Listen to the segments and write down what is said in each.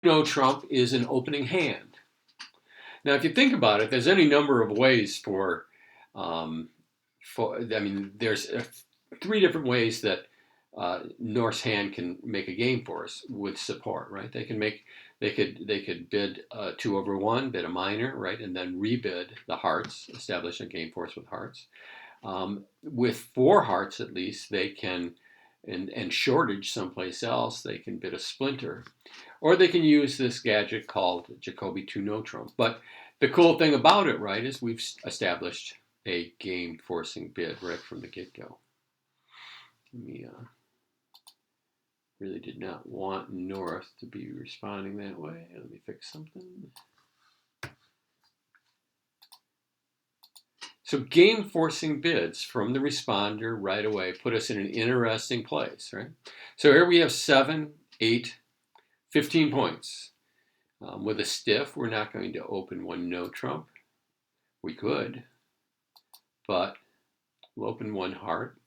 no trump is an opening hand. Now, if you think about it, there's any number of ways um, I mean, there's three different ways that Norse hand can make a game for us with support, right? They could bid 2/1, bid a minor, right, and then rebid the hearts, establish a game for us with hearts. With four hearts at least, they can, and shortage someplace else, they can bid a splinter. Or they can use this gadget called Jacoby 2 no trump. But the cool thing about it, right, is we've established a game forcing bid right from the get-go. We really did not want North to be responding that way. Let me fix something. So game forcing bids from the responder right away put us in an interesting place, right? So here we have 7, 8, 15 points. With a stiff, we're not going to open one no trump. We could, but we'll open one heart.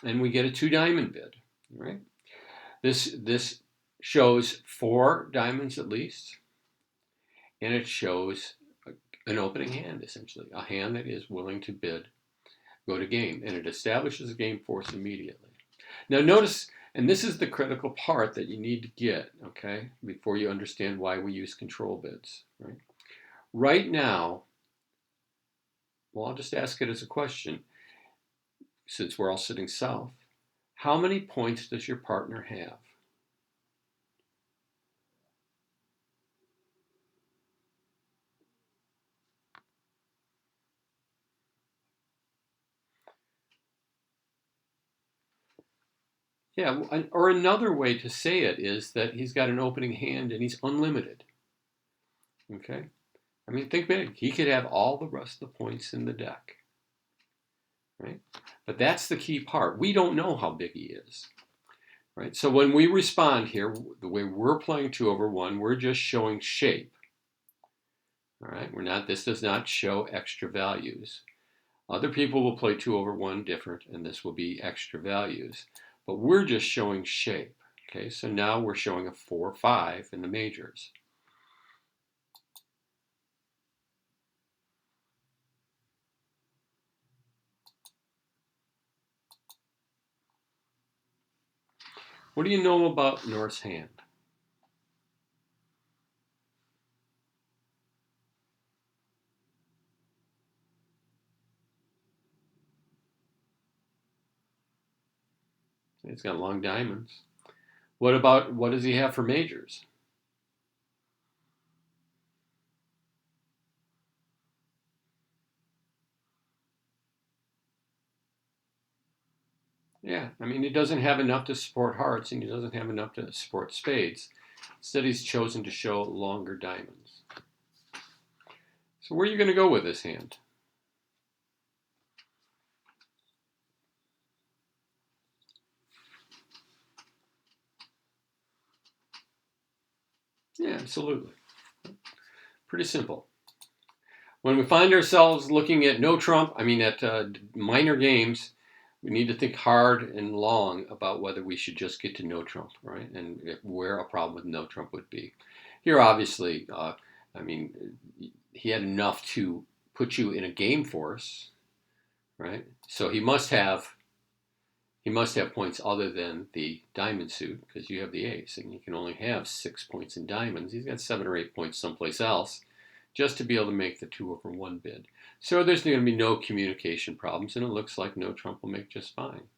And we get a 2 diamond bid, right? This shows 4 diamonds at least, and it shows an opening hand, essentially, a hand that is willing to bid, go to game, and it establishes a game force immediately. Now notice, and this is the critical part that you need to get, okay, before you understand why we use control bids, right? Right now, well, I'll just ask it as a question, since we're all sitting south. How many points does your partner have? Yeah, or another way to say it is that he's got an opening hand and he's unlimited. Okay? I mean, think big. He could have all the rest of the points in the deck. Right? But that's the key part. We don't know how big he is. Right? So when we respond here, the way we're playing 2/1, we're just showing shape. All right? This does not show extra values. Other people will play 2/1 different, and this will be extra values. But we're just showing shape. Okay, so now we're showing a 4/5 in the majors. What do you know about Norse hand? He's got long diamonds. What does he have for majors? Yeah, I mean, he doesn't have enough to support hearts and he doesn't have enough to support spades. Instead, he's chosen to show longer diamonds. So where are you going to go with this hand? Yeah, absolutely. Pretty simple. When we find ourselves looking at no trump, at minor games, we need to think hard and long about whether we should just get to no trump, right? And where a problem with no trump would be. Here, obviously, he had enough to put you in a game force, right? So he must have points other than the diamond suit because you have the ace, and you can only have 6 points in diamonds. He's got 7 or 8 points someplace else, just to be able to make the 2/1 bid. So there's going to be no communication problems, and it looks like no trump will make just fine.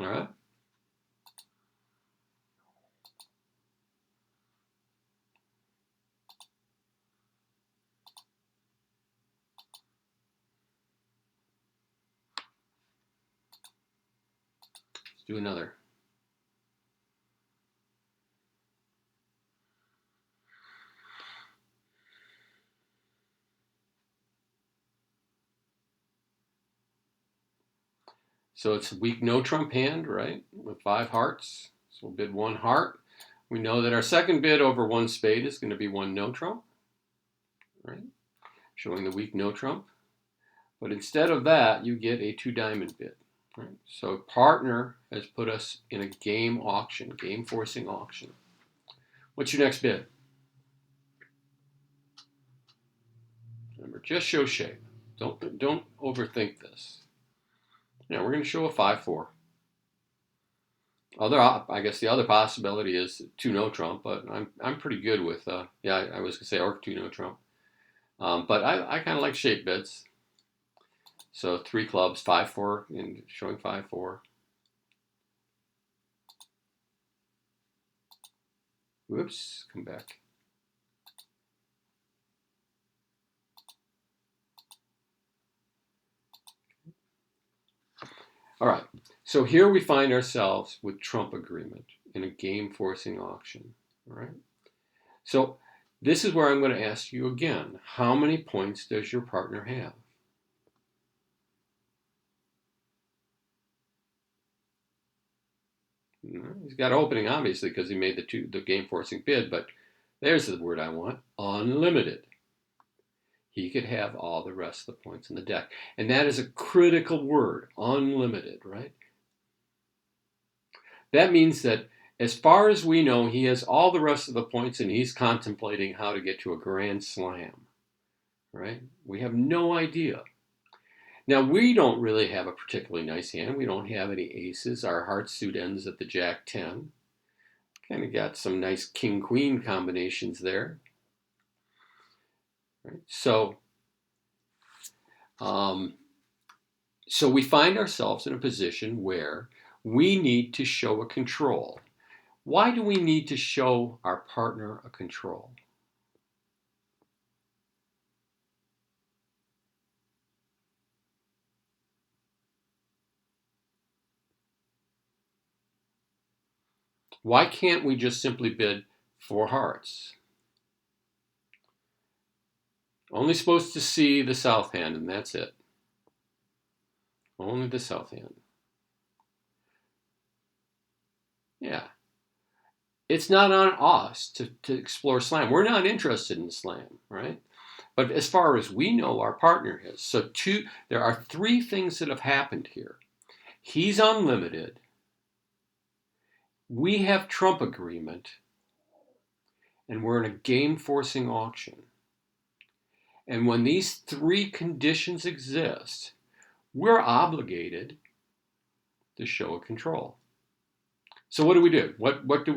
All right. Let's do another. So it's a weak no trump hand, right? With 5 hearts. So we'll bid 1 heart. We know that our second bid over 1 spade is going to be 1 no trump, right? Showing the weak no trump. But instead of that, you get a 2 diamond bid. Right? So partner has put us in a game auction, game forcing auction. What's your next bid? Remember, just show shape. Don't overthink this. Now we're going to show a 5-4. I guess the other possibility is 2 no trump, but I'm pretty good with I was gonna say or 2 no trump, but I kind of like shape bids. So 3 clubs, 5-4, and showing 5-4. Whoops, come back. All right, so here we find ourselves with trump agreement in a game forcing auction. All right, so this is where I'm going to ask you again, how many points does your partner have? He's got opening, obviously, because he made the game forcing bid, but there's the word I want, unlimited. He could have all the rest of the points in the deck. And that is a critical word, unlimited, right? That means that as far as we know, he has all the rest of the points and he's contemplating how to get to a grand slam, right? We have no idea. Now, we don't really have a particularly nice hand. We don't have any aces. Our heart suit ends at the jack 10. Kind of got some nice king-queen combinations there. Right? So we find ourselves in a position where we need to show a control. Why do we need to show our partner a control? Why can't we just simply bid 4 hearts? Only supposed to see the south hand, and that's it. Only the south hand. Yeah. It's not on us to explore slam. We're not interested in slam, right? But as far as we know, our partner is. So there are 3 things that have happened here. He's unlimited. We have trump agreement. And we're in a game forcing auction. And when these 3 conditions exist, we're obligated to show a control. So what do we do? What do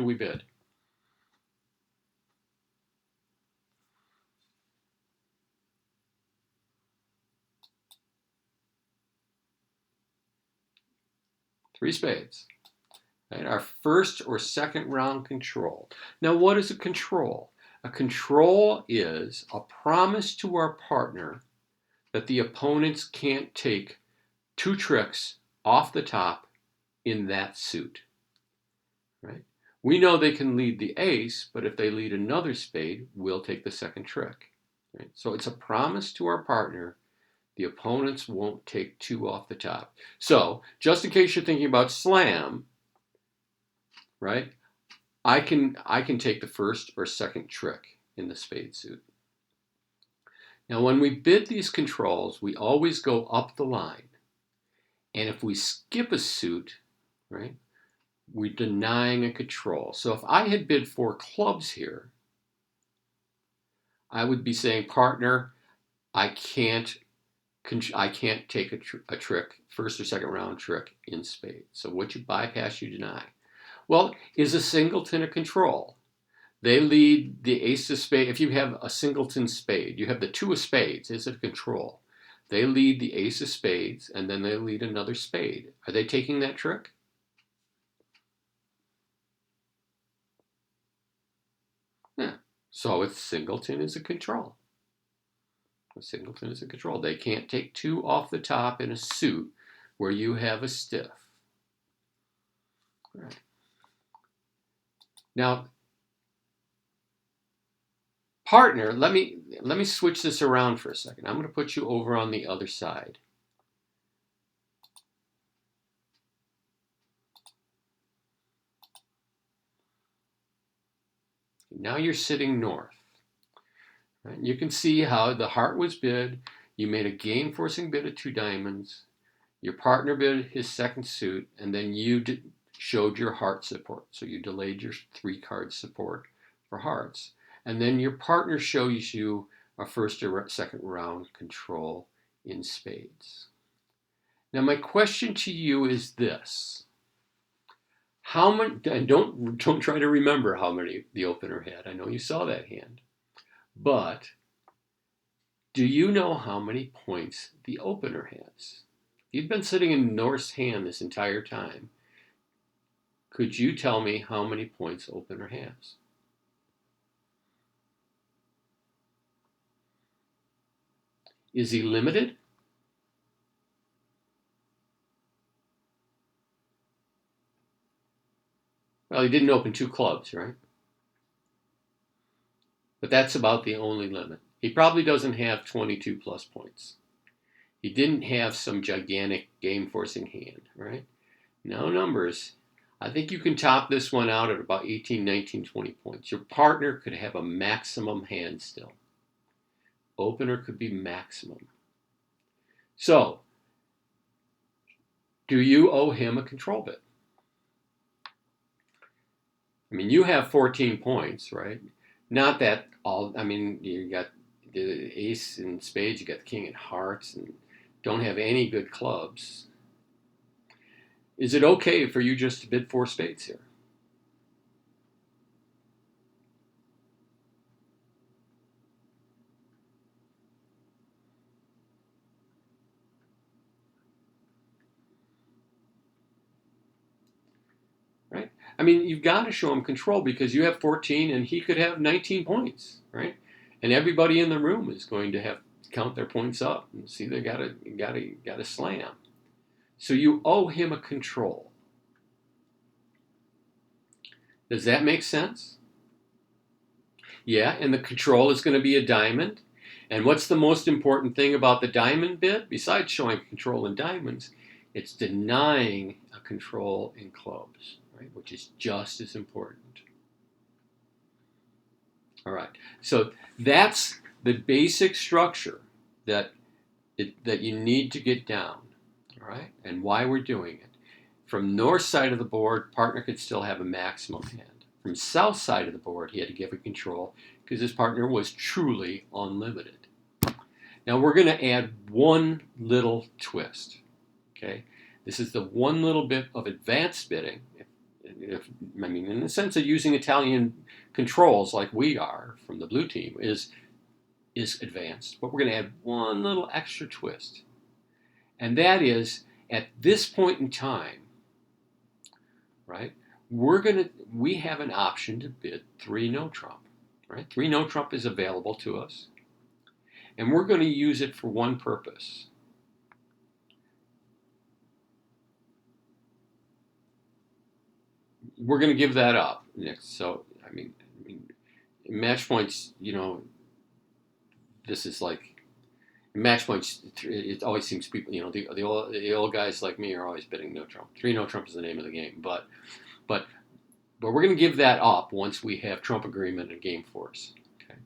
we bid? Three spades. Right? Our first or second round control. Now, what is a control? A control is a promise to our partner that the opponents can't take 2 tricks off the top in that suit. Right? We know they can lead the ace, but if they lead another spade, we'll take the second trick. Right? So it's a promise to our partner the opponents won't take 2 off the top. So just in case you're thinking about slam, right? I can take the first or second trick in the spade suit. Now when we bid these controls, we always go up the line. And if we skip a suit, right, we're denying a control. So if I had bid 4 clubs here, I would be saying, partner, I can't take a trick, first or second round trick in spade. So what you bypass, you deny. Well, is a singleton a control? They lead the ace of spade. If you have a singleton spade, you have the 2 of spades. Is it a control? They lead the ace of spades, and then they lead another spade. Are they taking that trick? Yeah. So a singleton is a control. A singleton is a control. They can't take 2 off the top in a suit where you have a stiff. All right. Now, partner, let me switch this around for a second. I'm going to put you over on the other side. Now you're sitting north. Right? You can see how the heart was bid. You made a game forcing bid of 2 diamonds. Your partner bid his second suit, and then you showed your heart support. So you delayed your 3 card support for hearts. And then your partner shows you a first or second round control in spades. Now my question to you is this. How many, and don't try to remember how many the opener had. I know you saw that hand. But do you know how many points the opener has? You've been sitting in North's hand this entire time. Could you tell me how many points opener has? Is he limited? Well, he didn't open 2 clubs, right? But that's about the only limit. He probably doesn't have 22 plus points. He didn't have some gigantic game-forcing hand, right? No numbers. I think you can top this one out at about 18, 19, 20 points. Your partner could have a maximum hand still. Opener could be maximum. So, do you owe him a control bid? I mean, you have 14 points, right? Not that all, I mean, you got the ace in spades, you got the king in hearts, and don't have any good clubs. Is it okay for you just to bid 4 spades here? Right? I mean, you've got to show him control because you have 14 and he could have 19 points, right? And everybody in the room is going to have to count their points up and see they got to slam. So you owe him a control. Does that make sense? Yeah, and the control is going to be a diamond. And what's the most important thing about the diamond bid? Besides showing control in diamonds, it's denying a control in clubs, right? Which is just as important. All right, so that's the basic structure that you need to get down, all right? And why we're doing it. From north side of the board, partner could still have a maximum hand. From south side of the board, he had to give a control because his partner was truly unlimited. Now we're going to add one little twist, okay? This is the one little bit of advanced bidding. I mean, in the sense of using Italian controls like we are from the blue team is advanced. But we're going to add one little extra twist. And that is, at this point in time, right, we have an option to bid 3 no trump, right? 3 no trump is available to us. And we're going to use it for one purpose. We're going to give that up next. So, I mean, match points, you know, this is like, match points, it always seems people, you know, the old guys like me are always bidding no trump. 3 no trump is the name of the game. But we're going to give that up once we have trump agreement and game force. Okay.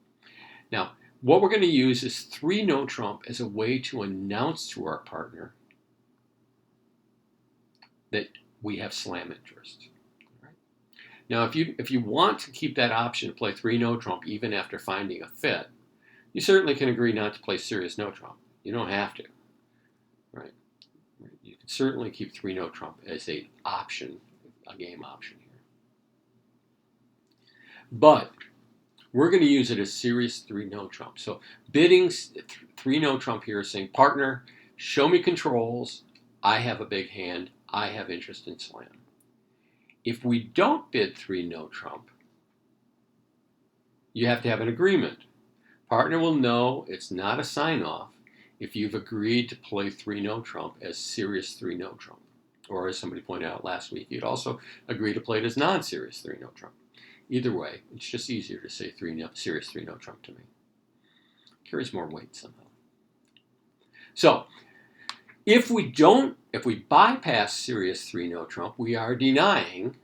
Now, what we're going to use is 3 no trump as a way to announce to our partner that we have slam interest. Now, if you want to keep that option to play 3 no trump even after finding a fit, you certainly can agree not to play serious no trump. You don't have to, right? You can certainly keep 3 no trump as a option, a game option here. But we're going to use it as serious 3 no trump. So bidding 3 no trump here is saying, partner, show me controls. I have a big hand. I have interest in slam. If we don't bid 3 no trump, you have to have an agreement. Partner will know it's not a sign-off if you've agreed to play 3 no trump as serious 3 no trump. Or as somebody pointed out last week, you'd also agree to play it as non-serious 3 no trump. Either way, it's just easier to say serious 3 no trump to me. Carries more weight somehow. So, if we bypass serious 3 no trump, we are denying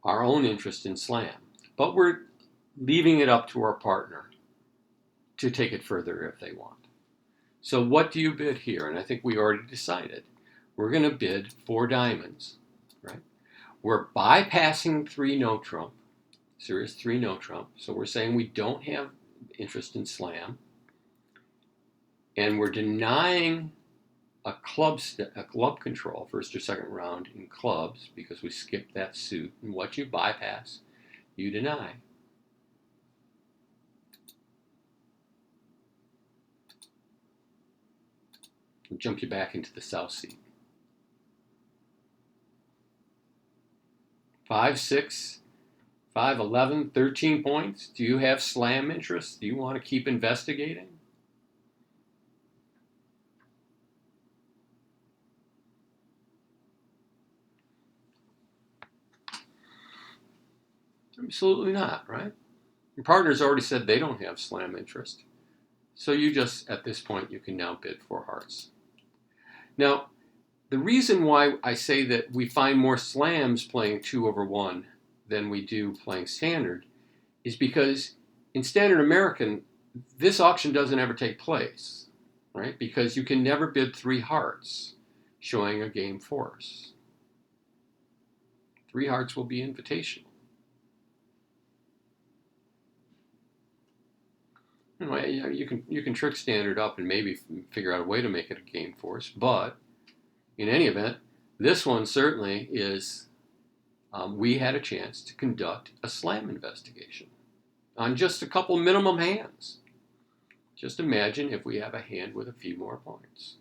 our own interest in slam. But we're leaving it up to our partner to take it further if they want. So what do you bid here? And I think we already decided. We're going to bid 4 diamonds, right? We're bypassing 3 no trump. Serious 3 no trump. So we're saying we don't have interest in slam. And we're denying a club control, first or second round in clubs, because we skipped that suit. And what you bypass, you deny. We'll jump you back into the south seat. 5, 6, 5, 11, 13 points. Do you have slam interest? Do you want to keep investigating? Absolutely not, right? Your partner's already said they don't have slam interest. So you just, at this point, you can now bid 4 hearts. Now, the reason why I say that we find more slams playing 2/1 than we do playing standard is because in standard American, this auction doesn't ever take place, right? Because you can never bid 3 hearts, showing a game force. 3 hearts will be invitational. You can trick standard up and maybe figure out a way to make it a game force, but in any event, this one certainly is, we had a chance to conduct a slam investigation on just a couple minimum hands. Just imagine if we have a hand with a few more points.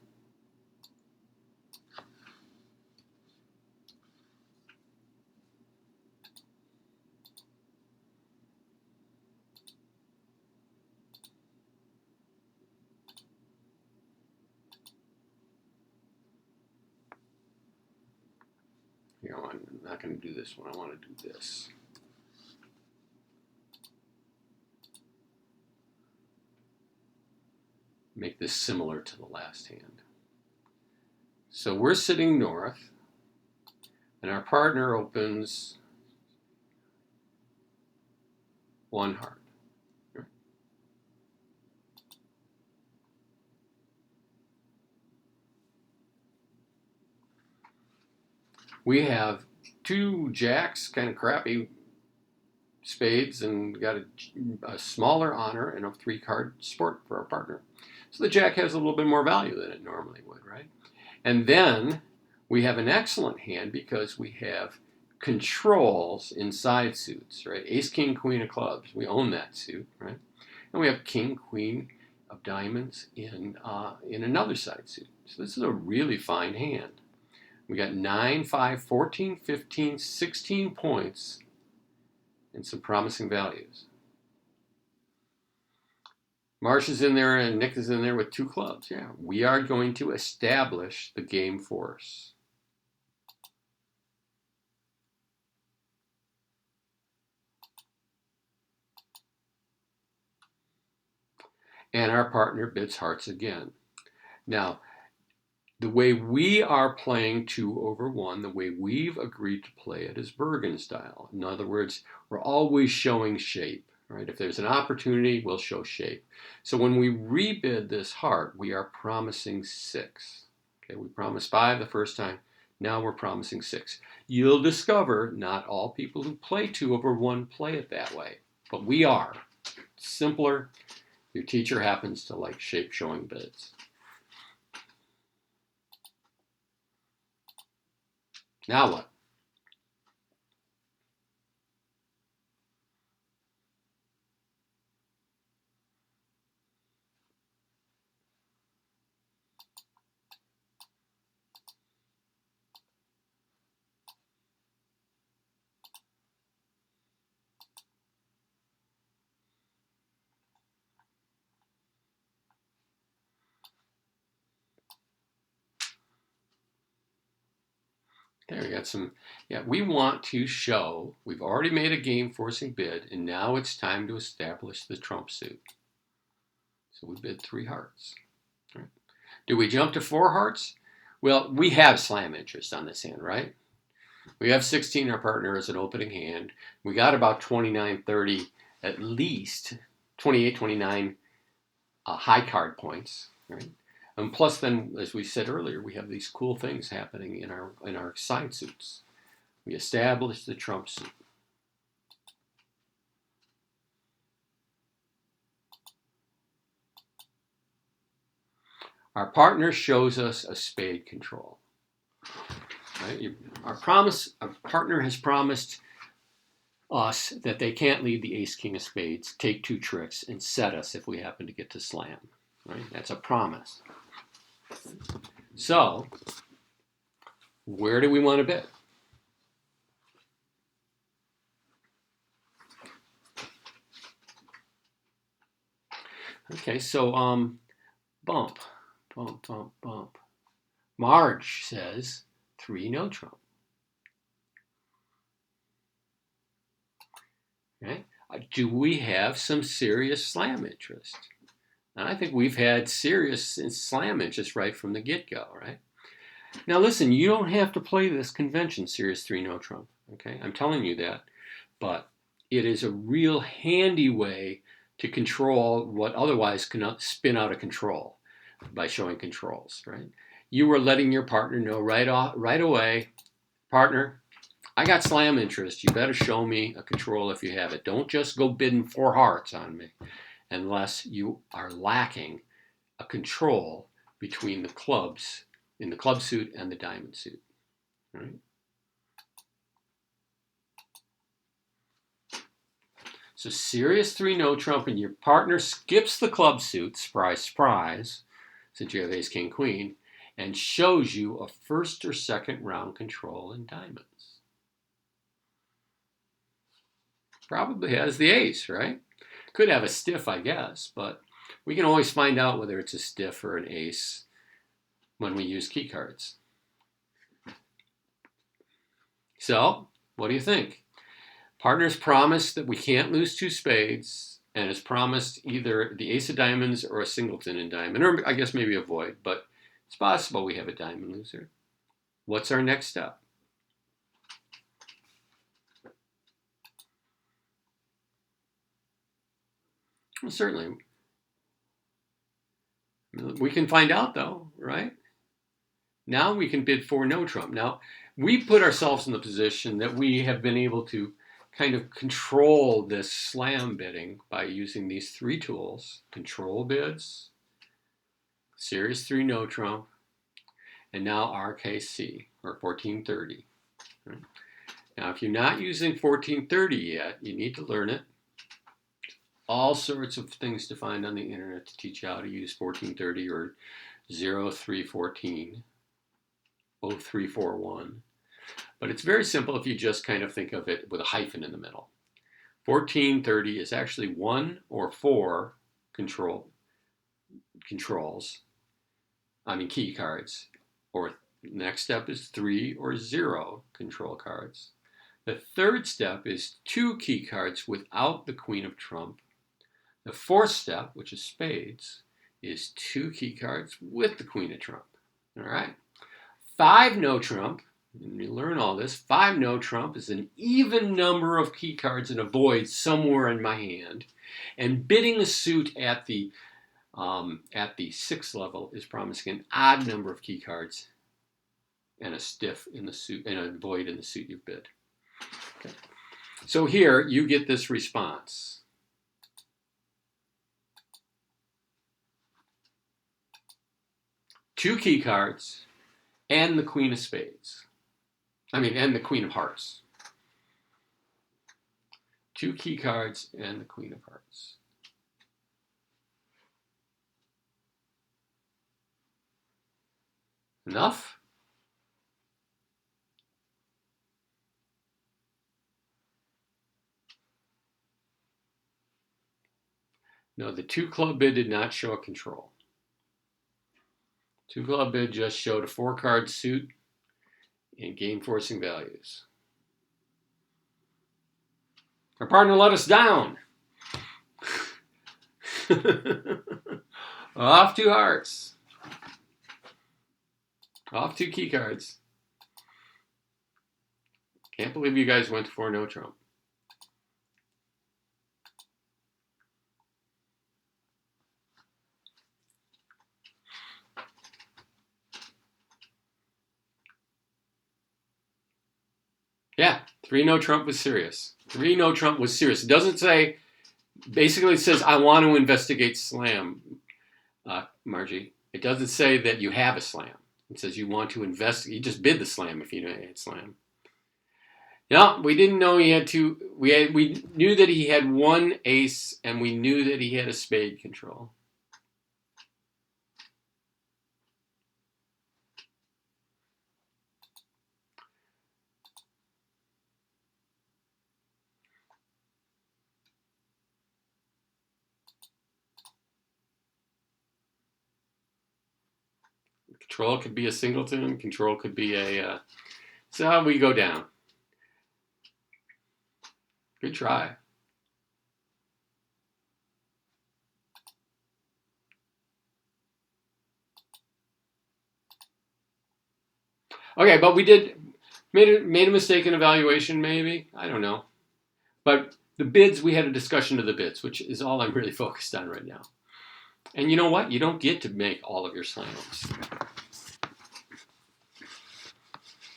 Here, I'm not going to do this one. I want to do this. Make this similar to the last hand. So we're sitting north, and our partner opens 1 heart. We have 2 jacks, kind of crappy spades, and got a smaller honor and a 3-card sport for our partner. So the jack has a little bit more value than it normally would, right? And then we have an excellent hand because we have controls in side suits, right? Ace, king, queen of clubs. We own that suit, right? And we have king, queen of diamonds in another side suit. So this is a really fine hand. We got 9, 5, 14, 15, 16 points and some promising values. Marsh is in there and Nick is in there with 2 clubs. Yeah, we are going to establish the game force. And our partner bids hearts again. Now, the way we are playing 2/1, the way we've agreed to play it is Bergen style. In other words, we're always showing shape, right? If there's an opportunity, we'll show shape. So when we rebid this heart, we are promising 6. Okay, we promised 5 the first time. Now we're promising 6. You'll discover not all people who play 2/1 play it that way, but we are. It's simpler. Your teacher happens to like shape showing bids. Now what? There, we got some, yeah, we want to show, we've already made a game forcing bid, and now it's time to establish the trump suit. So we bid 3 hearts. Right. Do we jump to 4 hearts? Well, we have slam interest on this hand, right? We have 16, our partner is an opening hand. We got about 29, 30 at least 28, 29 high card points, right? And plus, then, as we said earlier, we have these cool things happening in our side suits. We establish the trump suit. Our partner shows us a spade control. Right? Our partner has promised us that they can't lead the ace king of spades, take two tricks, and set us if we happen to get to slam. Right? That's a promise. So, where do we want to bet? Okay, so bump, bump, bump, bump. Marge says 3 no trump. Okay. Do we have some serious slam interest? And I think we've had serious slam interest right from the get-go, right? Now listen, you don't have to play this convention, serious 3 no trump. Okay, I'm telling you that, but it is a real handy way to control what otherwise can spin out of control by showing controls, right? You were letting your partner know right away, partner, I got slam interest. You better show me a control if you have it. Don't just go bidding 4 hearts on me unless you are lacking a control between the clubs, in the club suit and the diamond suit. Right? So serious 3 no trump and your partner skips the club suit, surprise, surprise, since you have ace, king, queen, and shows you a first or second round control in diamonds. Probably has the ace, right? Could have a stiff, I guess, but we can always find out whether it's a stiff or an ace when we use key cards. So, what do you think? Partner's promised that we can't lose 2 spades, and has promised either the ace of diamonds or a singleton in diamond, or I guess maybe a void, but it's possible we have a diamond loser. What's our next step? Well, certainly. We can find out though, right? Now we can bid for no trump. Now, we put ourselves in the position that we have been able to kind of control this slam bidding by using these 3 tools: control bids, serious 3 no trump, and now RKC, or 1430. Right? Now, if you're not using 1430 yet, you need to learn it. All sorts of things to find on the internet to teach you how to use 1430 or 0314, 0341. But it's very simple if you just kind of think of it with a hyphen in the middle. 1430 is actually 1 or 4 key cards. Or next step is 3 or 0 control cards. The third step is 2 key cards without the queen of trump. The fourth step, which is spades, is 2 key cards with the queen of trump. All right? 5 no trump, and you learn all this, 5 no trump is an even number of key cards in a void somewhere in my hand, and bidding a suit at the 6th level is promising an odd number of key cards and a stiff in the suit and a void in the suit you bid. Okay. So here you get this response. 2 key cards and the queen of spades. And the queen of hearts. 2 key cards and the queen of hearts. Enough? No, the 2 club bid did not show a control. 2 club bid just showed a 4 card suit and game forcing values. Our partner let us down. Off 2 hearts. Off 2 key cards. Can't believe you guys went for no trump. 3 no trump was serious. 3 no trump was serious. It doesn't say, basically it says, I want to investigate slam, Margie. It doesn't say that you have a slam. It says you want to investigate. You just bid the slam if you know you had slam. No, we didn't know he had two. We knew that he had one ace, and we knew that he had a spade control. Control could be a singleton. Control could be a. So how we go down? Good try. Okay, but we made a mistake in evaluation. Maybe, I don't know. But the bids, we had a discussion of the bids, which is all I'm really focused on right now. And you know what? You don't get to make all of your slams.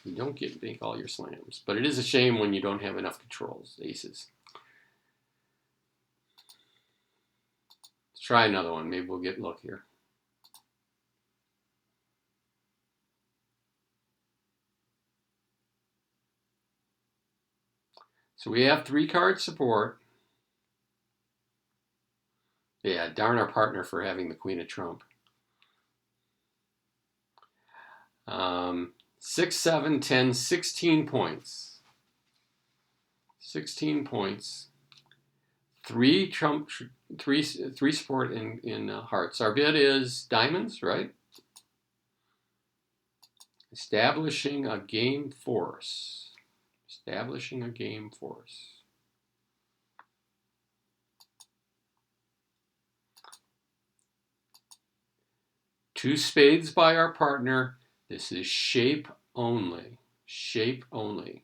You don't get to make all your slams. But it is a shame when you don't have enough controls, aces. Let's try another one. Maybe we'll get luckier. So we have 3-card support. Yeah, darn our partner for having the Queen of Trump. 6, 7, 10, 16 points. 16 points. 3 trump, 3 support in hearts. Our bid is diamonds, right? Establishing a game force. Establishing a game force. Two spades by our partner. This is shape only. Shape only.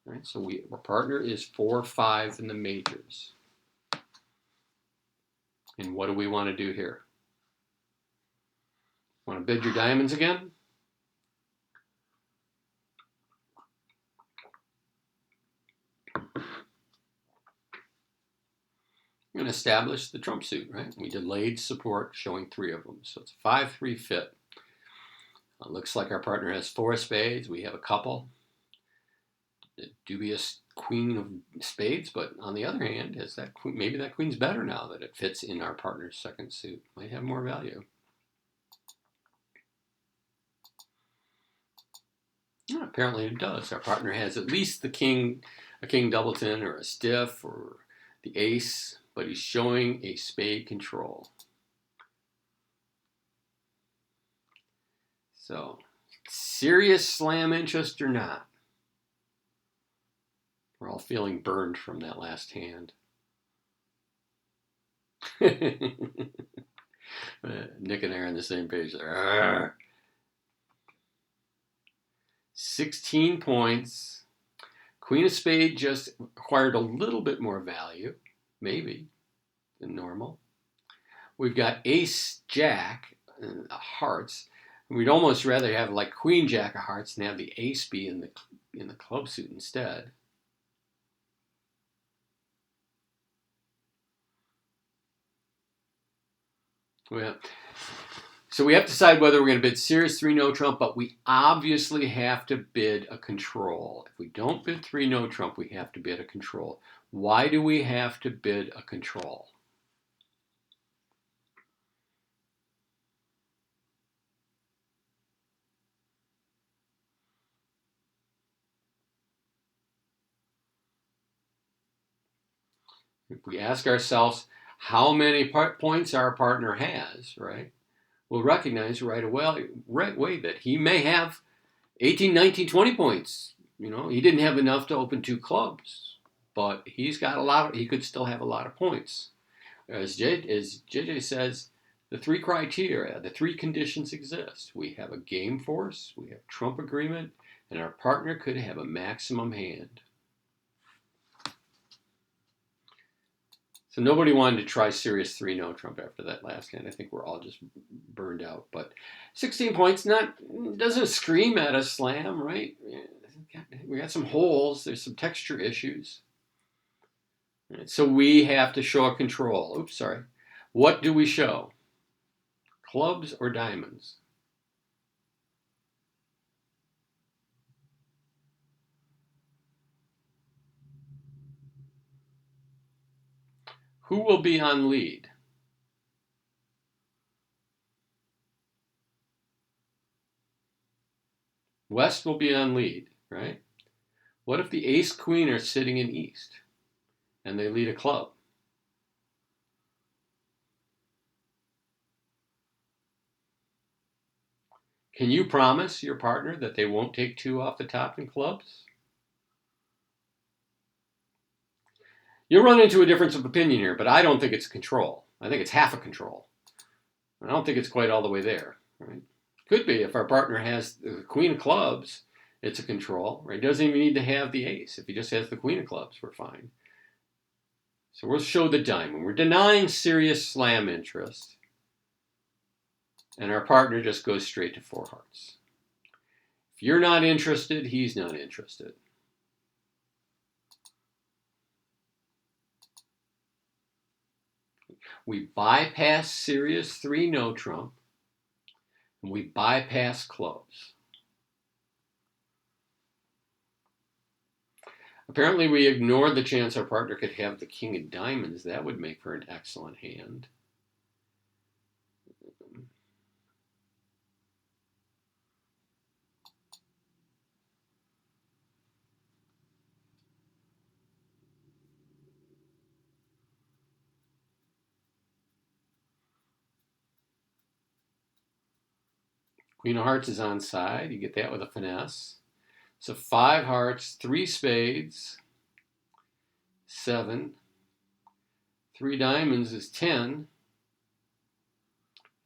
All right, so our partner is 4-5 in the majors. And what do we want to do here? Want to bid your diamonds again? We're going to establish the trump suit, right? We delayed support showing 3 of them. So it's a 5-3 fit. It looks like our partner has 4 spades. We have a couple. The dubious queen of spades, but on the other hand, is that maybe that queen's better now that it fits in our partner's second suit. Might have more value. Yeah, apparently it does. Our partner has at least the king, a king doubleton or a stiff or the ace, but he's showing a spade control. So, serious slam interest or not? We're all feeling burned from that last hand. Nick and I are on the same page there. 16 points. Queen of spade just acquired a little bit more value, maybe, than normal. We've got ace jack hearts. We'd almost rather have like queen jack of hearts and have the ace be in the club suit instead. Well, so we have to decide whether we're going to bid serious 3 no trump, but we obviously have to bid a control. If we don't bid 3 no trump, we have to bid a control. Why do we have to bid a control? If we ask ourselves how many points our partner has, right, we'll recognize right away that he may have 18, 19, 20 points. You know, he didn't have enough to open 2 clubs, but he's got a lot. He could still have a lot of points. As JJ says, the 3 criteria, the 3 conditions exist. We have a game force, we have trump agreement, and our partner could have a maximum hand. So nobody wanted to try serious 3 no trump after that last hand. I think we're all just burned out. But 16 points doesn't scream at a slam, right? we got some holes. There's some texture issues. Right, so we have to show a control. Oops, sorry. What do we show? Clubs or diamonds? Who will be on lead? West will be on lead, right? What if the ace queen are sitting in east and they lead a club? Can you promise your partner that they won't take two off the top in clubs? You'll run into a difference of opinion here, but I don't think it's control. I think it's half a control. I don't think it's quite all the way there, right? Could be if our partner has the queen of clubs, it's a control, right? Doesn't even need to have the ace. If he just has the queen of clubs, we're fine. So we'll show the diamond. We're denying serious slam interest. And our partner just goes straight to four hearts. If you're not interested, he's not interested. We bypass serious 3 no trump, and we bypass clubs. Apparently we ignored the chance our partner could have the king of diamonds. That would make for an excellent hand. Queen of hearts is on side. You get that with a finesse. So 5 hearts, 3 spades, 7. 3 diamonds is 10.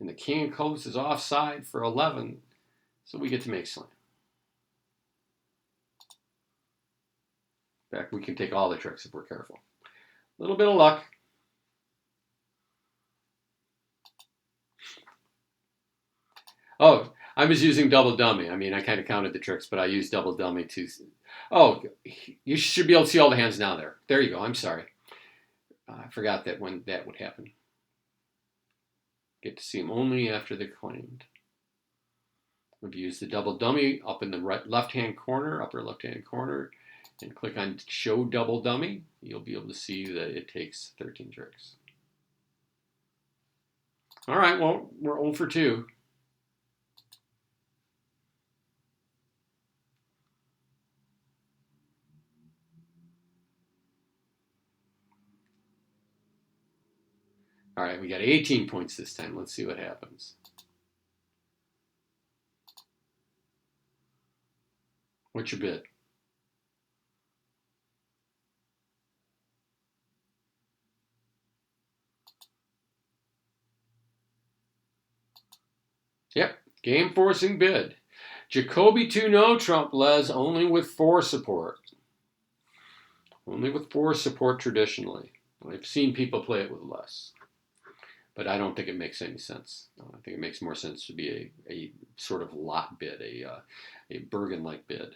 And the king of clubs is offside for 11. So we get to make slam. In fact, we can take all the tricks if we're careful. A little bit of luck. Oh, I was using double dummy. I mean, I kind of counted the tricks, but I used double dummy too. Oh, you should be able to see all the hands now there. There you go. I'm sorry. I forgot that when that would happen. Get to see them only after they're claimed. We've used the double dummy up in the left-hand corner, upper left-hand corner, and click on Show Double Dummy. You'll be able to see that it takes 13 tricks. All right, well, we're 0 for 2. All right, we got 18 points this time. Let's see what happens. What's your bid? Yep, game forcing bid. Jacoby 2 no trump les only with 4 support. Only with 4 support traditionally. I've seen people play it with less. But I don't think it makes any sense. I think it makes more sense to be a sort of lot bid, a Bergen-like bid.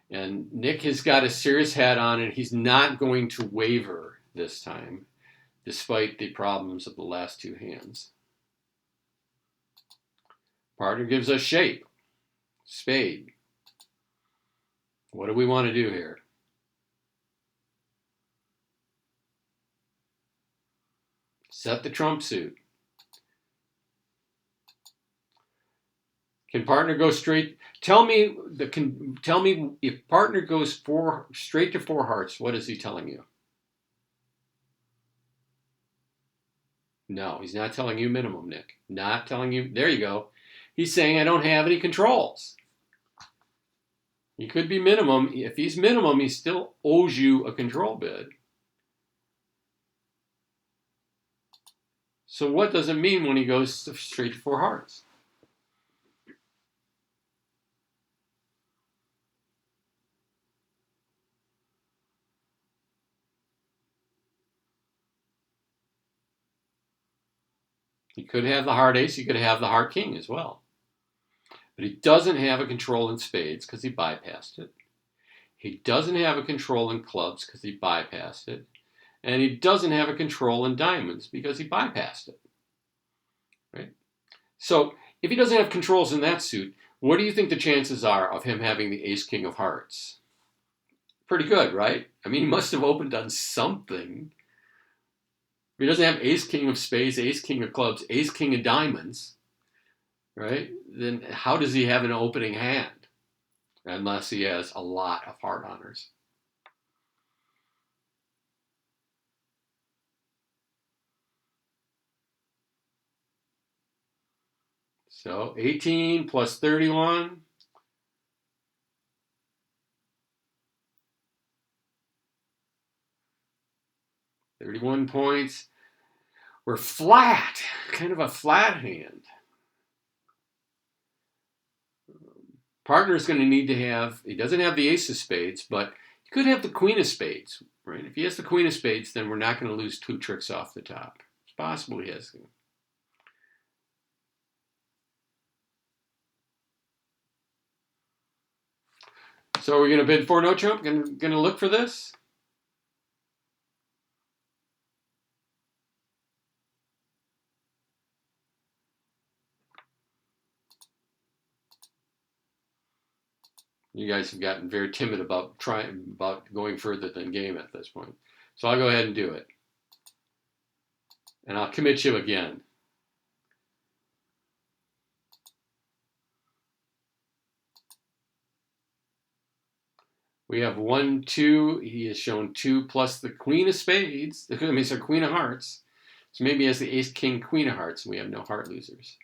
And Nick has got a serious hat on, and he's not going to waver this time, despite the problems of the last 2 hands. Partner gives us shape. Spade. What do we want to do here? Set the trump suit. Can partner go straight? Tell me if partner goes straight to 4 hearts, what is he telling you? No, he's not telling you minimum, Nick. Not telling you. There you go. He's saying I don't have any controls. He could be minimum. If he's minimum, he still owes you a control bid. So what does it mean when he goes straight to 4 hearts? He could have the heart ace. He could have the heart king as well. But he doesn't have a control in spades because he bypassed it. He doesn't have a control in clubs because he bypassed it. And he doesn't have a control in diamonds because he bypassed it. Right? So if he doesn't have controls in that suit, what do you think the chances are of him having the ace-king of hearts? Pretty good, right? I mean, he must have opened on something. If he doesn't have ace-king of spades, ace-king of clubs, ace-king of diamonds, right? Then how does he have an opening hand? Unless he has a lot of heart honors. So 18 plus 31. 31 points. We're flat, kind of a flat hand. Partner's going to need to have, he doesn't have the ace of spades, but he could have the queen of spades, right? If he has the queen of spades, then we're not going to lose 2 tricks off the top. It's possible he has. So we're going to bid 4 no trump, going to look for this? You guys have gotten very timid about going further than game at this point. So I'll go ahead and do it. And I'll commit you again. We have 1, 2. He has shown 2 plus the queen of spades. I mean, sorry, queen of hearts. So maybe he has the ace, king, queen of hearts, and we have no heart losers.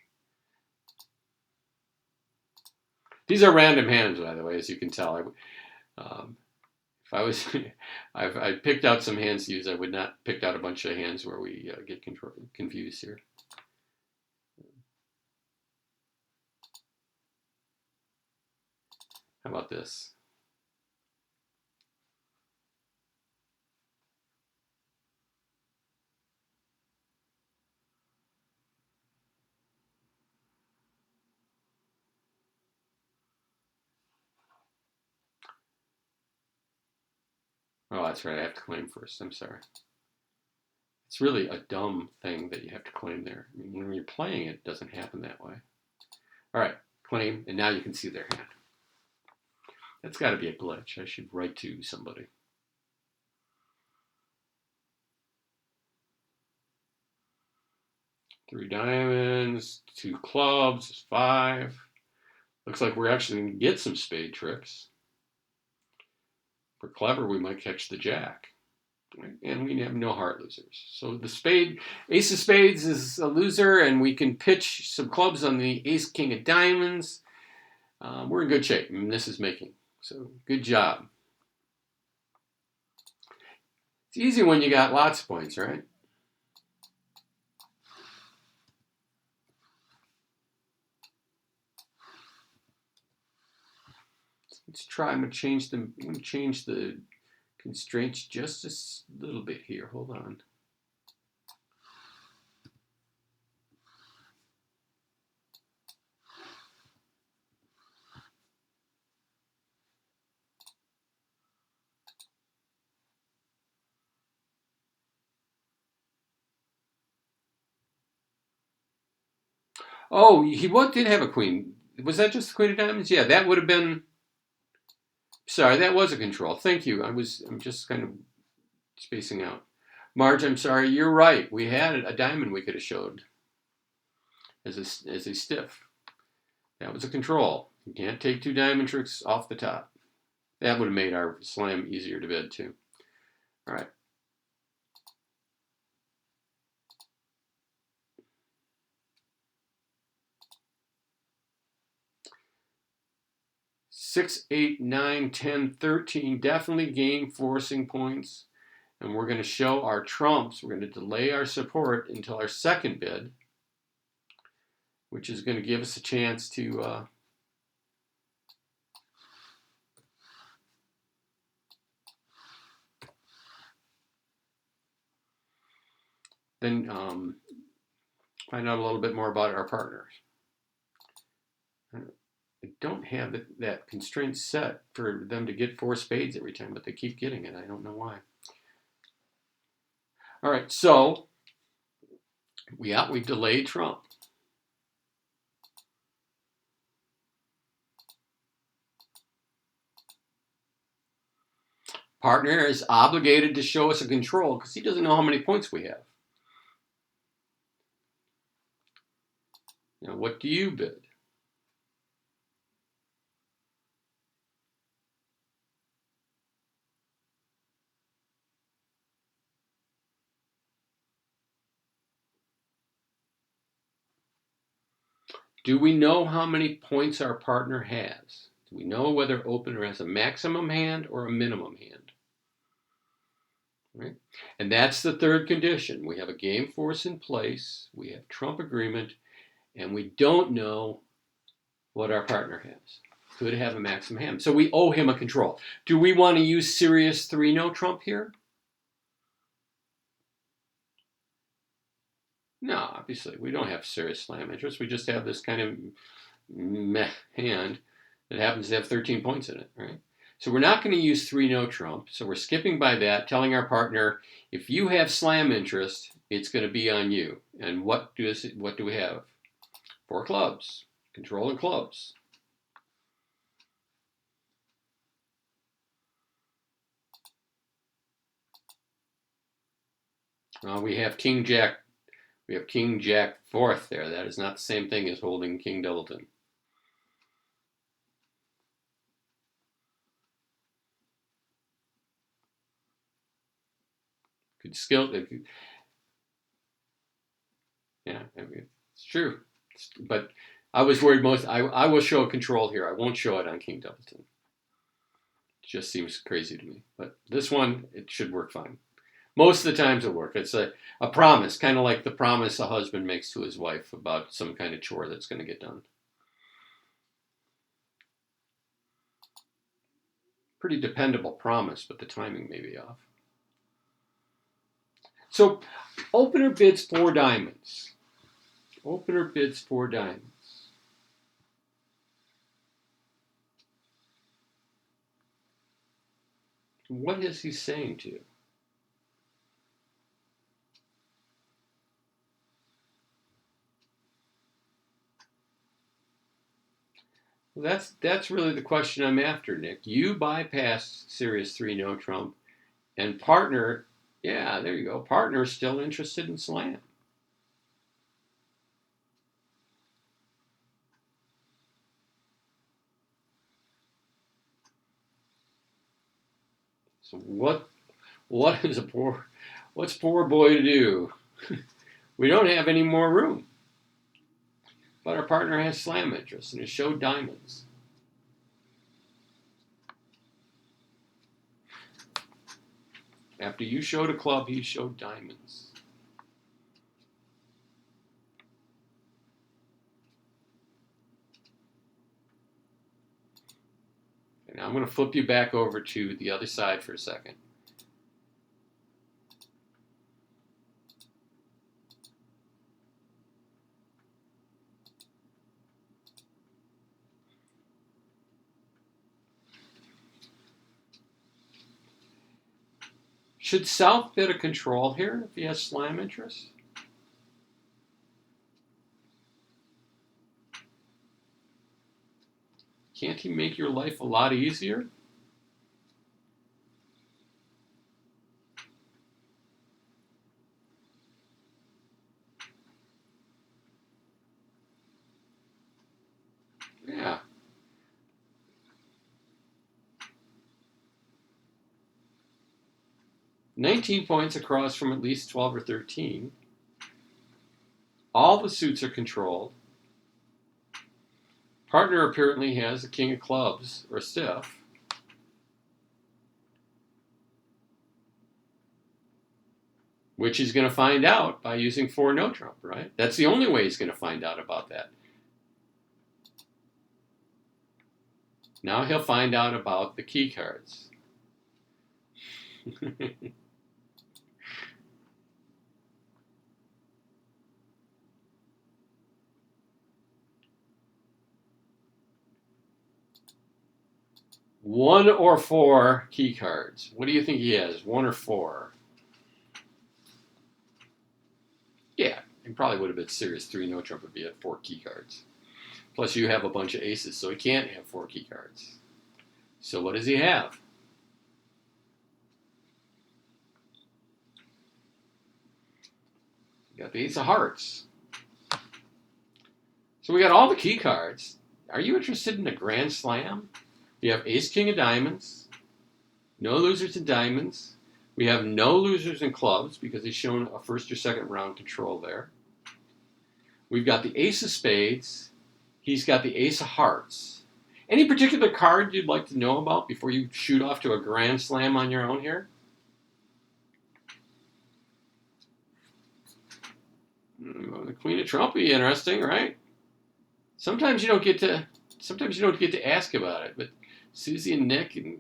These are random hands, by the way, as you can tell. If I was, I picked out some hands to use. I would not pick out a bunch of hands where we get confused here. How about this? Oh, that's right. I have to claim first. I'm sorry. It's really a dumb thing that you have to claim there. I mean, when you're playing, it doesn't happen that way. All right, claim, and now you can see their hand. That's got to be a glitch. I should write to somebody. Three diamonds, 2 clubs is 5. Looks like we're actually going to get some spade tricks. If we're clever, we might catch the jack. Right? And we have no heart losers. So the spade, ace of spades is a loser, and we can pitch some clubs on the ace, king of diamonds. We're in good shape. I mean, this is making. So good job. It's easy when you got lots of points, right? Let's try. I'm going to change the constraints just a little bit here. Hold on. Oh, he did have a queen. Was that just the queen of diamonds? Yeah, that would have been. Sorry, that was a control. Thank you. I'm just kind of spacing out. Marge, I'm sorry. You're right. We had a diamond we could have showed as a stiff. That was a control. You can't take 2 diamond tricks off the top. That would have made our slam easier to bid too. All right. Six, 8, 9, 10, 13, definitely game forcing points. And we're going to show our trumps. We're going to delay our support until our second bid, which is going to give us a chance to then find out a little bit more about our partners. I don't have that constraint set for them to get 4 spades every time, but they keep getting it. I don't know why. All right, so we delayed trump. Partner is obligated to show us a control because he doesn't know how many points we have. Now, what do you bid? Do we know how many points our partner has? Do we know whether opener has a maximum hand or a minimum hand? Right? And that's the third condition. We have a game force in place, we have trump agreement, and we don't know what our partner has. Could have a maximum hand. So we owe him a control. Do we want to use serious 3-no trump here? No, obviously. We don't have serious slam interest. We just have this kind of meh hand that happens to have 13 points in it, right? So we're not going to use 3-no trump. So we're skipping by that, telling our partner, if you have slam interest, it's going to be on you. And what do we have? 4 clubs. Controlling clubs. We have king jack. We have king jack fourth there. That is not the same thing as holding king doubleton. Could skill. Yeah, I mean, it's true. But I was worried most. I will show a control here. I won't show it on king doubleton. It just seems crazy to me. But this one, it should work fine. Most of the times it'll work. It's a promise, kind of like the promise a husband makes to his wife about some kind of chore that's going to get done. Pretty dependable promise, but the timing may be off. So opener bids 4 diamonds. Opener bids 4 diamonds. What is he saying to you? Well, that's really the question I'm after, Nick. You bypass serious 3-no trump, and partner, yeah, there you go. Partner's still interested in slam. So what's poor boy to do? We don't have any more room. But our partner has slam interest and has showed diamonds. After you showed a club, he showed diamonds. And now I'm going to flip you back over to the other side for a second. Should South bid a control here if he has slam interest? Can't he make your life a lot easier? Yeah. $19 points across from at least 12 or 13. All the suits are controlled. Partner apparently has a king of clubs or stiff. Which he's going to find out by using 4-no trump, right? That's the only way he's going to find out about that. Now he'll find out about the key cards. 1 or 4 key cards. What do you think he has? 1 or 4? Yeah, he probably would have been serious 3 no trump if he had 4 key cards. Plus you have a bunch of aces, so he can't have 4 key cards. So what does he have? You got the ace of hearts. So we got all the key cards. Are you interested in a grand slam? You have ace king of diamonds. No losers in diamonds. We have no losers in clubs because he's shown a first or second round control there. We've got the ace of spades. He's got the ace of hearts. Any particular card you'd like to know about before you shoot off to a grand slam on your own here? The Queen of Trump would be interesting, right? Sometimes you don't get to ask about it, but Susie and Nick you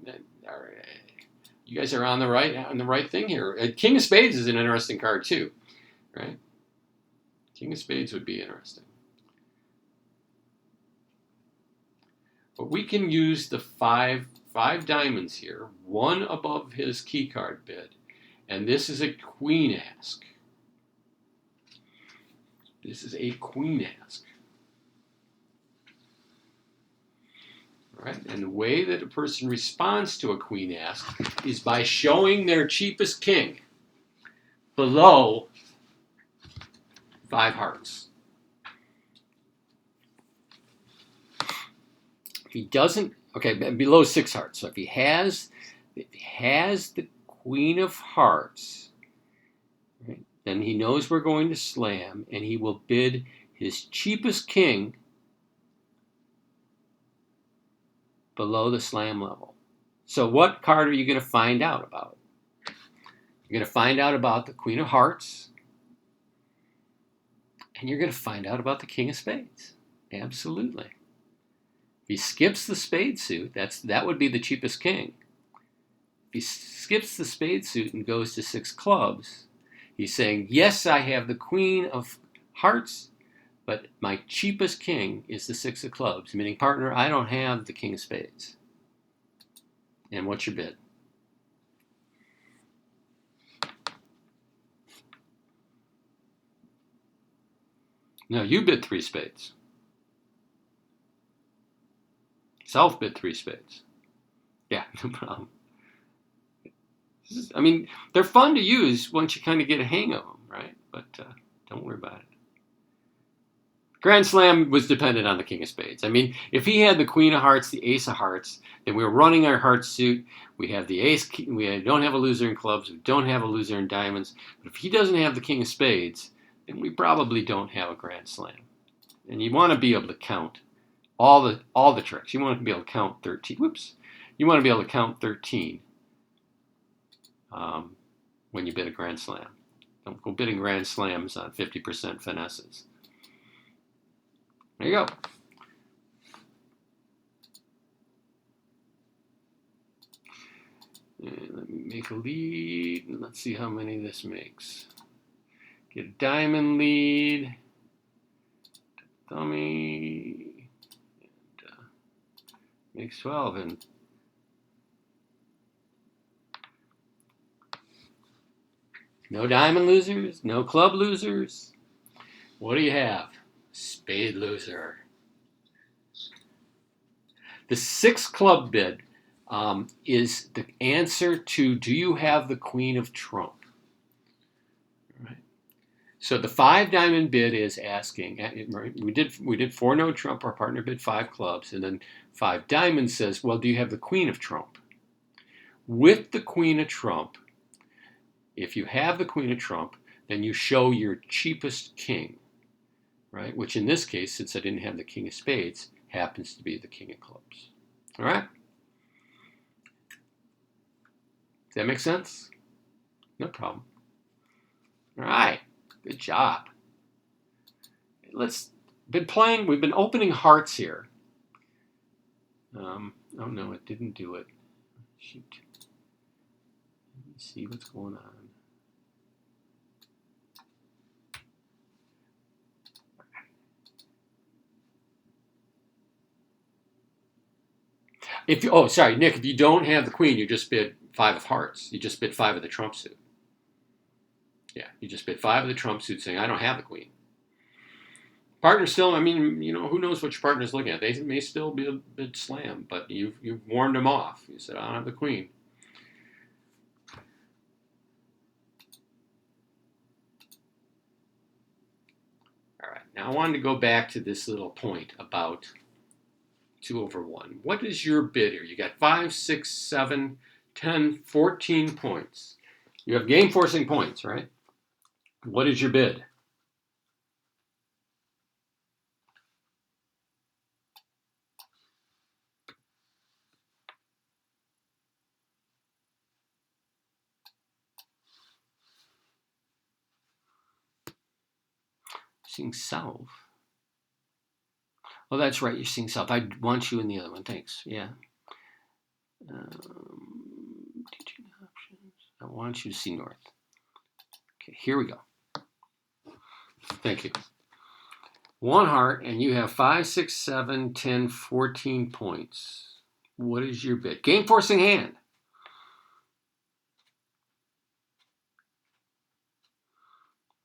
guys are on the right thing here. King of Spades is an interesting card too, right? King of Spades would be interesting. But we can use the five diamonds here, 1 above his key card bid, and this is a queen ask. This is a queen ask. All right? And the way that a person responds to a queen ask is by showing their cheapest king below 5 hearts. If he doesn't, okay, below 6 hearts. So if he has the queen of hearts, right, then he knows we're going to slam, and he will bid his cheapest king below the slam level. So what card are you going to find out about? You're going to find out about the queen of hearts, and you're going to find out about the king of spades. Absolutely. If he skips the spade suit, that would be the cheapest king. If he skips the spade suit and goes to 6 clubs, he's saying, yes, I have the queen of hearts, but my cheapest king is the 6 of clubs, meaning, partner, I don't have the king of spades. And what's your bid? No, you bid 3 spades. Self bid 3 spades. Yeah, no problem. I mean, they're fun to use once you kind of get a hang of them, right? But don't worry about it. Grand Slam was dependent on the king of spades. I mean, if he had the queen of hearts, the ace of hearts, then we were running our heart suit. We have the ace. We don't have a loser in clubs. We don't have a loser in diamonds. But if he doesn't have the king of spades, then we probably don't have a Grand Slam. And you want to be able to count all the tricks. You want to be able to count 13. Whoops. You want to be able to count 13 when you bid a Grand Slam. Don't go bidding Grand Slams on 50% finesses. There you go. And let me make a lead, and let's see how many this makes. Get a diamond lead, dummy, and makes 12. And no diamond losers, no club losers. What do you have? Spade loser. The 6 club bid is the answer to, do you have the queen of trump? Right. So the 5 diamond bid is asking, right, we did 4 no trump, our partner bid 5 clubs, and then 5 diamonds says, well, do you have the queen of trump? With the queen of trump, if you have the queen of trump, then you show your cheapest king, right? Which in this case, since I didn't have the king of spades, happens to be the king of clubs. All right? Does that make sense? No problem. All right. Good job. We've been opening hearts here. Oh no, it didn't do it. Shoot. Let me see what's going on. Oh, sorry, Nick, if you don't have the queen, you just bid 5 of hearts. You just bid 5 of the trump suit. Yeah, you just bid 5 of the trump suit saying, I don't have the queen. Partner still, I mean, who knows what your partner's looking at. They may still be a bid slam, but you've warned them off. You said, I don't have the queen. All right, now I wanted to go back to this little point about 2/1. What is your bid here? You got 5, 6, 7, 10, 14 points. You have game forcing points, right? What is your bid? Seeing south. Oh, that's right. You're seeing south. I want you in the other one. Thanks. Yeah. Teaching options. I want you to see north. Okay, here we go. Thank you. 1 heart, and you have 5, 6, 7, 10, 14 points. What is your bid? Game forcing hand.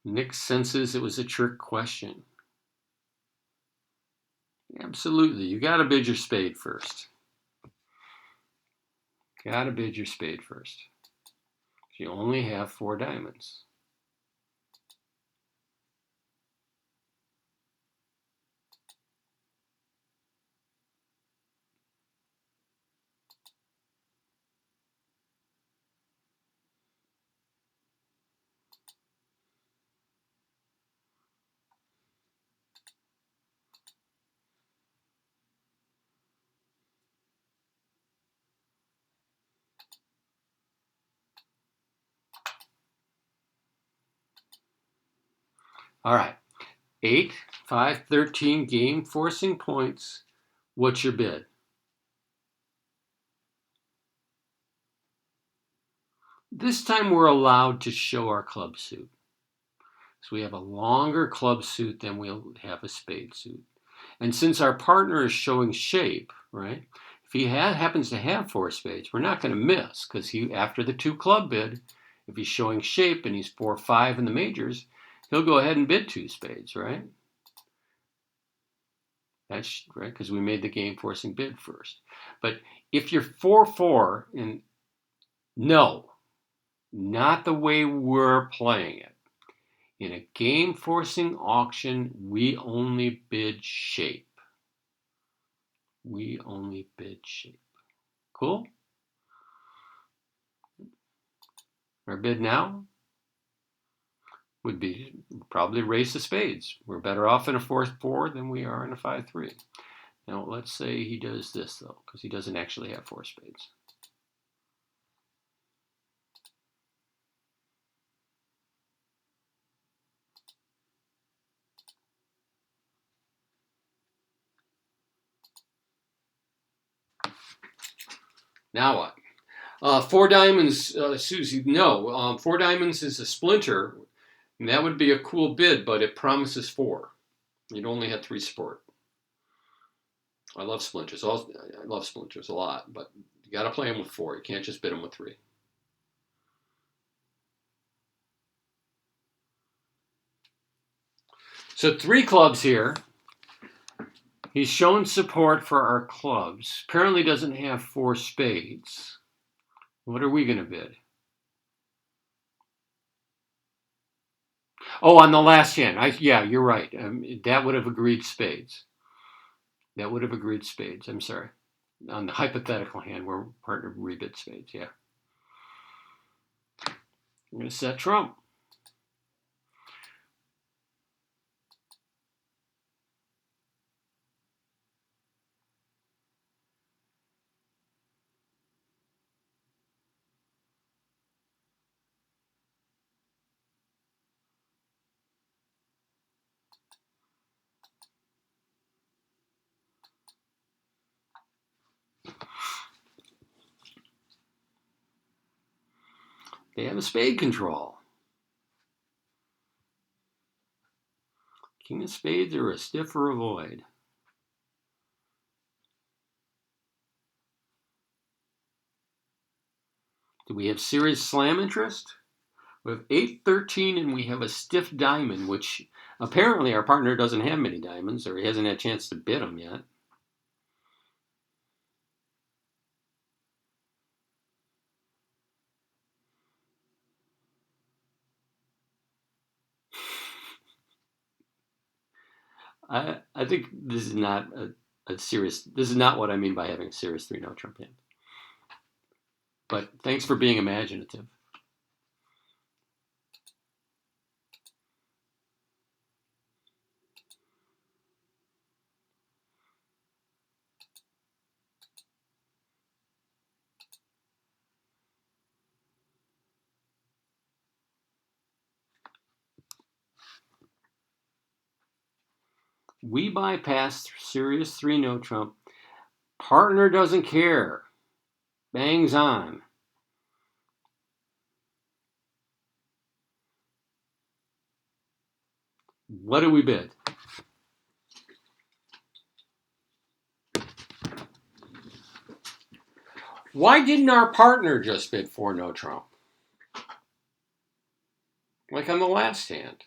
Nick senses it was a trick question. Absolutely. You got to bid your spade first. Got to bid your spade first. You only have 4 diamonds. All right. 8, 5, 13 game forcing points. What's your bid? This time we're allowed to show our club suit. So we have a longer club suit than we'll have a spade suit. And since our partner is showing shape, right? If he happens to have 4 spades, we're not going to miss because after the 2 club bid, if he's showing shape and he's 4, 5 in the majors, he'll go ahead and bid 2 spades, right? That's right, because we made the game forcing bid first. But if you're 4, 4, and no, not the way we're playing it. In a game forcing auction, we only bid shape. We only bid shape. Cool? Our bid now would be probably raise the spades. We're better off in a 4-4 than we are in a 5-3. Now let's say he does this though, because he doesn't actually have 4 spades. Now what? 4 diamonds, Susie. No, 4 diamonds is a splinter, and that would be a cool bid, but it promises 4. You'd only have 3 support. I love splinters. I love splinters a lot, but you got to play them with 4. You can't just bid them with 3. So 3 clubs here. He's shown support for our clubs. Apparently doesn't have 4 spades. What are we going to bid? Oh, on the last hand. Yeah, you're right. That would have agreed spades. That would have agreed spades. I'm sorry. On the hypothetical hand where partner rebid spades, yeah. I'm going to set trump. They have a spade control. King of spades or a stiff or a void. Do we have serious slam interest? We have 8-13, and we have a stiff diamond, which apparently our partner doesn't have many diamonds, or he hasn't had a chance to bid them yet. I think this is not a serious. This is not what I mean by having a serious 3-note trump hand. But thanks for being imaginative. We bypass serious 3-note trump. Partner doesn't care. Bangs on. What do we bid? Why didn't our partner just bid 4-no trump? Like on the last hand.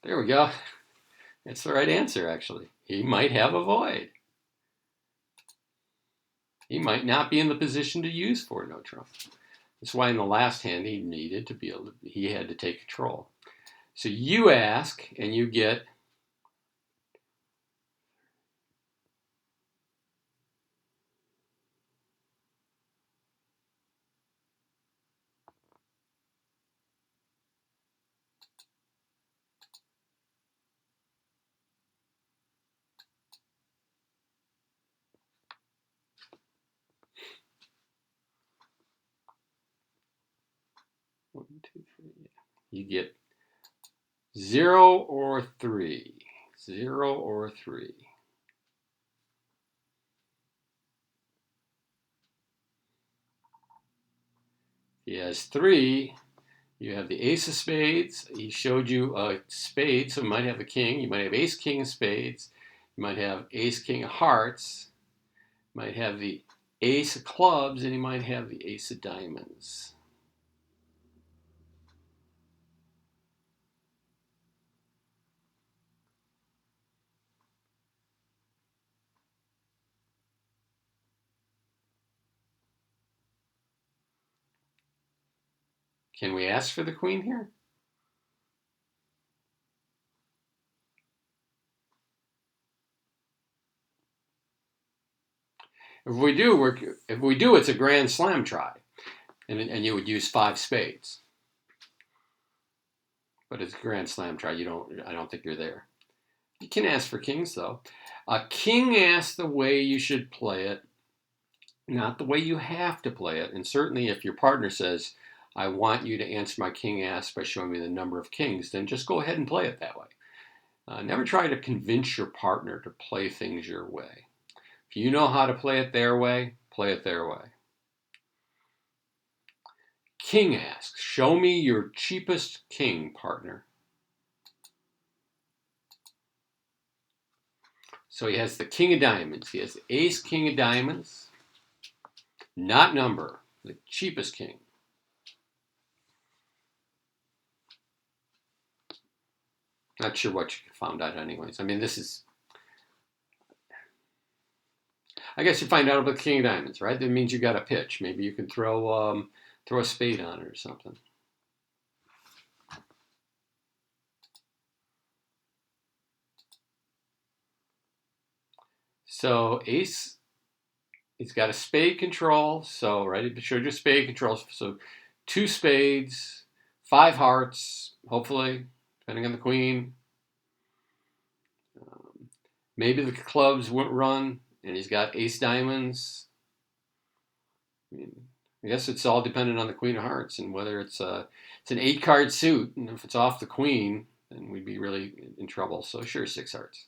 There we go. That's the right answer, actually. He might have a void. He might not be in the position to use 4-no trump. That's why in the last hand he needed to be able to, he had to take control. So you ask and you get one, two, three. You get 0 or 3. 0 or 3. He has 3. You have the ace of spades. He showed you a spade, so you might have a king. You might have ace, king of spades. You might have ace, king of hearts. You might have the ace of clubs, and you might have the ace of diamonds. Can we ask for the queen here? If we do, it's a grand slam try, and you would use 5 spades. But it's a grand slam try. I don't think you're there. You can ask for kings though. A king asks the way you should play it, not the way you have to play it. And certainly, if your partner says, "I want you to answer my king ask by showing me the number of kings," then just go ahead and play it that way. Never try to convince your partner to play things your way. If you know how to play it their way, play it their way. King asks, "Show me your cheapest king, partner." So he has the king of diamonds. He has the ace, king of diamonds. Not number, the cheapest king. Not sure what you found out anyways. I mean, this is... I guess you find out about the king of diamonds, right? That means you got a pitch. Maybe you can throw a spade on it or something. So ace, he's got a spade control. So, right, it showed you spade control. So 2 spades, 5 hearts, hopefully, depending on the queen. Maybe the clubs wouldn't run, and he's got ace diamonds. I mean, I guess it's all dependent on the queen of hearts and whether it's an 8-card suit, and if it's off the queen, then we'd be really in trouble. So sure, 6 hearts.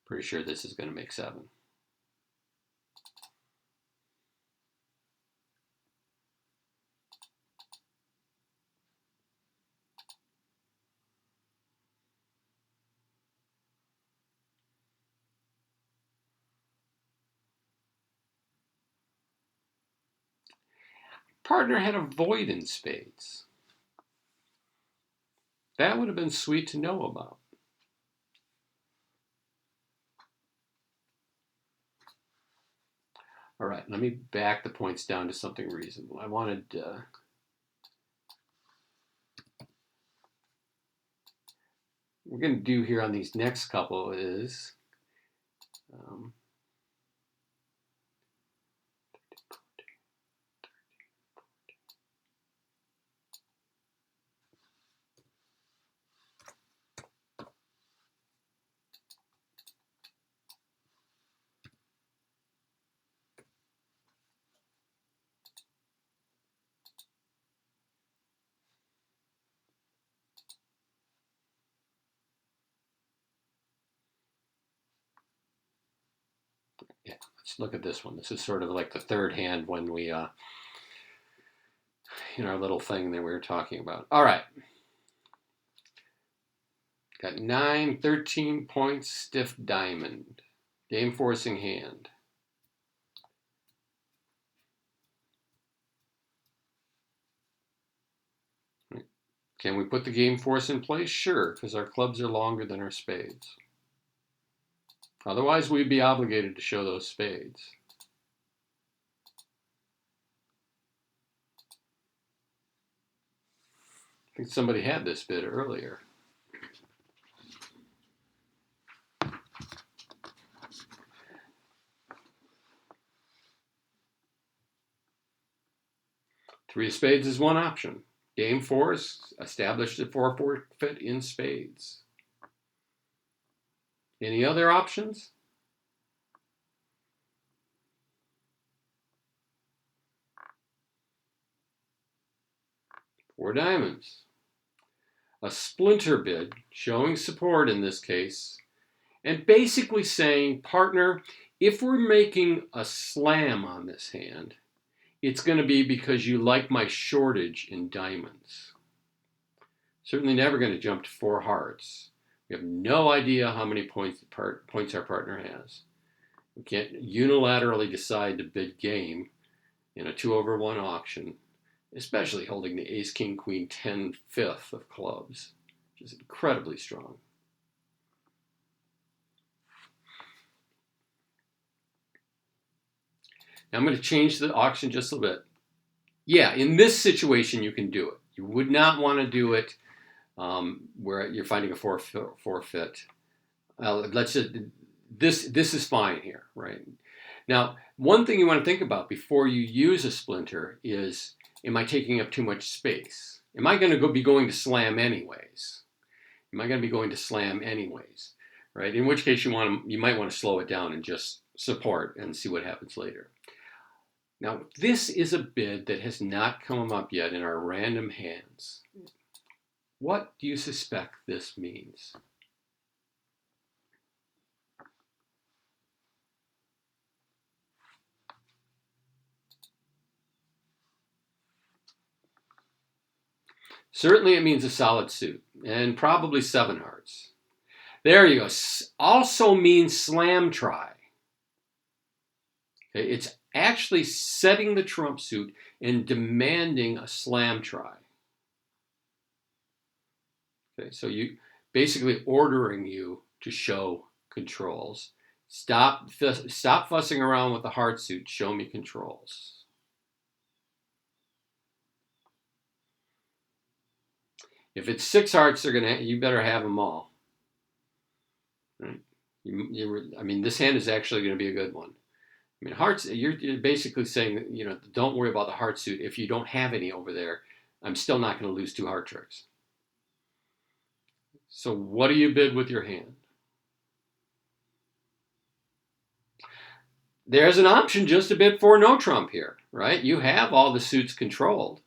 Pretty sure this is going to make 7. partner had a void in spades? That would have been sweet to know about. All right, let me back the points down to something reasonable. I wanted we're going to do here on these next couple is yeah, let's look at this one. This is sort of like the third hand when we in our little thing that we were talking about. All right. Got 9, 13 points, stiff diamond. Game forcing hand. Can we put the game force in place? Sure, because our clubs are longer than our spades. Otherwise, we'd be obligated to show those spades. I think somebody had this bid earlier. Three of spades is one option. Game force, established a 4-4 fit in spades. Any other options? Four diamonds. A splinter bid, showing support in this case, and basically saying, partner, if we're making a slam on this hand, it's going to be because you like my shortage in diamonds. Certainly never going to jump to 4 hearts. We have no idea how many points our partner has. We can't unilaterally decide to bid game in a 2/1 auction, especially holding the ace, king, queen, 10, 5th of clubs, which is incredibly strong. Now I'm going to change the auction just a little bit. Yeah, in this situation you can do it. You would not want to do it where you're finding a forfeit. Let's just this is fine here, right? Now, one thing you want to think about before you use a splinter is, am I taking up too much space? Am I going to be going to slam anyways? Am I going to be going to slam anyways? Right? In which case you might want to slow it down and just support and see what happens later. Now, this is a bid that has not come up yet in our random hands. What do you suspect this means? Certainly it means a solid suit, and probably 7 hearts. There you go. Also means slam try. Okay, it's actually setting the trump suit and demanding a slam try. Okay, so you basically ordering you to show controls. Stop fussing around with the heart suit. Show me controls. If it's 6 hearts, you better have them all. Right? I mean, this hand is actually going to be a good one. I mean, hearts. You're basically saying, don't worry about the heart suit. If you don't have any over there, I'm still not going to lose 2 heart tricks. So what do you bid with your hand? There's an option just to bid for no trump here, right? You have all the suits controlled.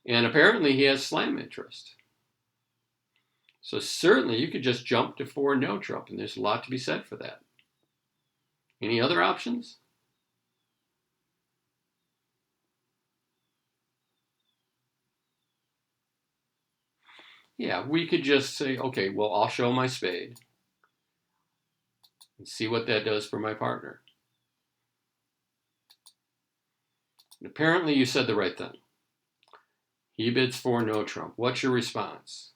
And apparently he has slam interest. So certainly you could just jump to 4 no trump, and there's a lot to be said for that. Any other options? Yeah, we could just say, okay, well, I'll show my spade and see what that does for my partner. Apparently you said the right thing. He bids for no Trump. What's your response?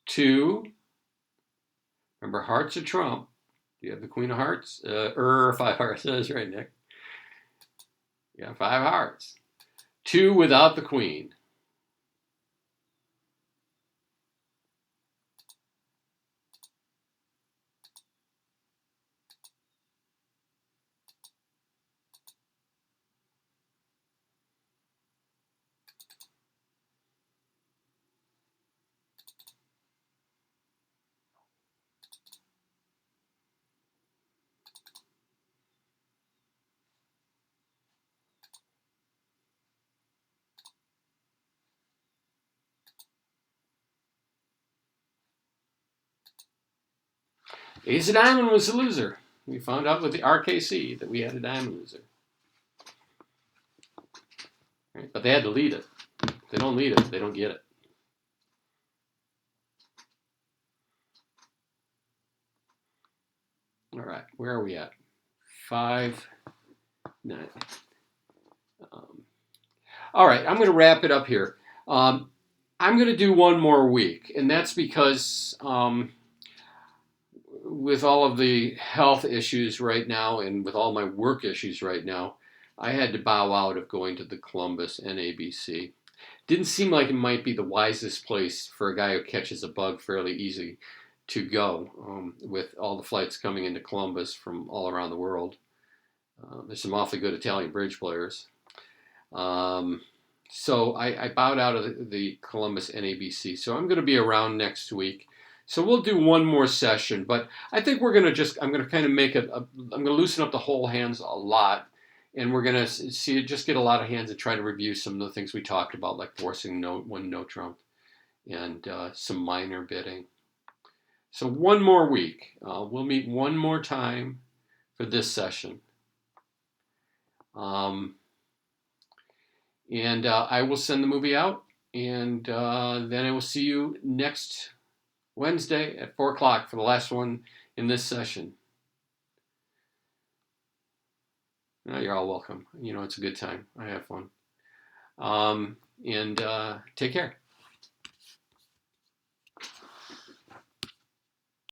Two, remember hearts are Trump. Do you have the Queen of Hearts? 5 hearts. That's right, Nick. Yeah, 5 hearts. Two without the Queen. Ace of Diamond was the loser. We found out with the RKC that we had a diamond loser. Right? But they had to lead it. If they don't lead it, they don't get it. All right, where are we at? 5, 9. All right, I'm going to wrap it up here. I'm going to do one more week, and that's because with all of the health issues right now and with all my work issues right now, I had to bow out of going to the Columbus NABC. Didn't seem like it might be the wisest place for a guy who catches a bug fairly easy to go with all the flights coming into Columbus from all around the world. There's some awfully good Italian bridge players. So I bowed out of the Columbus NABC. So I'm going to be around next week. So we'll do one more session, but I think we're going to I'm going to kind of make it, I'm going to loosen up the whole hands a lot. And we're going to just get a lot of hands and try to review some of the things we talked about, like forcing no Trump and some minor bidding. So one more week. We'll meet one more time for this session. And I will send the movie out, and then I will see you next Wednesday at 4 o'clock for the last one in this session. You're all welcome. You know, it's a good time. I have fun. And take care.